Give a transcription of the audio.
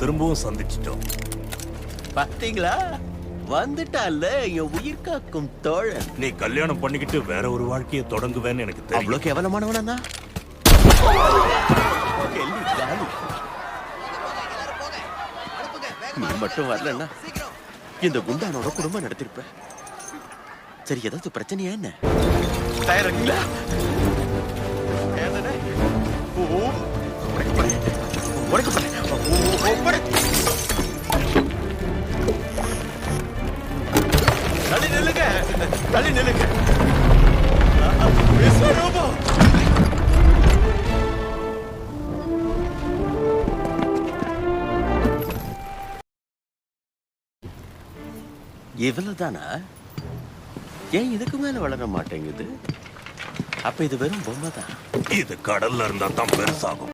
திரும்பவும் சந்திச்சிட்டோம். பாத்தீங்களா, வந்துட்டால என் உயிர் காக்கும் தோழன். நீ கல்யாணம் பண்ணிக்கிட்டு வேற ஒரு வாழ்க்கையை தொடங்குவேன்னு எனக்கு தெரியும். அவ்வளவு கேவலமானவனா? நீ மட்டும் வரலன்னா இந்த குண்டானோட குடும்பம் நடத்திருப்ப. சரி, ஏதாவது பிரச்சனையா என்ன? தயாரிங்களா? தள்ளி நில்லுங்க, தள்ளி நில்லுங்க. விஸ்வரூபம் இவ்வளவுதானா? ஏன் இதுக்கு மேல வளர மாட்டேங்குது? அப்ப இது வெறும் பொம்மை தான். இது கடல்ல இருந்தா தான் பெருசாகும்.